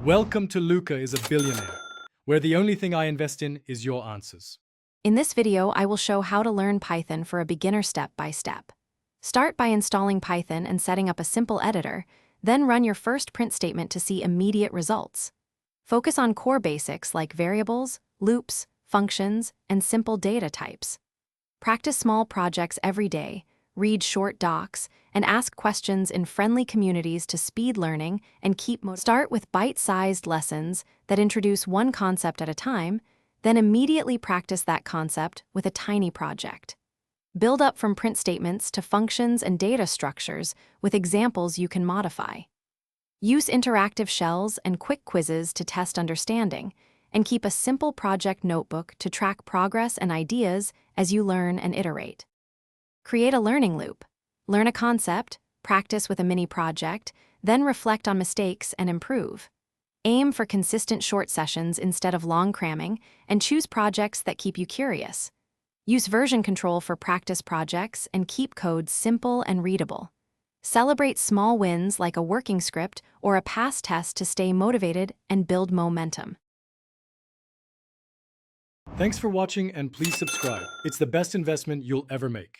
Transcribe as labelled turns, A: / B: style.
A: Welcome to Luca is a Billionaire, where the only thing I invest in is your answers.
B: In this video, I will show how to learn Python for a beginner step by step. Start by installing Python and setting up a simple editor, then run your first print statement to see immediate results. Focus on core basics like variables, loops, functions, and simple data types. Practice small projects every day, read short docs, and ask questions in friendly communities to speed learning and keep motivated. Start with bite-sized lessons that introduce one concept at a time, then immediately practice that concept with a tiny project. Build up from print statements to functions and data structures with examples you can modify. Use interactive shells and quick quizzes to test understanding, and keep a simple project notebook to track progress and ideas as you learn and iterate. Create a learning loop. Learn a concept, practice with a mini project, then reflect on mistakes and improve. Aim for consistent short sessions instead of long cramming, and choose projects that keep you curious. Use version control for practice projects and keep code simple and readable. Celebrate small wins like a working script or a pass test to stay motivated and build momentum.
A: Thanks for watching and please subscribe. It's the best investment you'll ever make.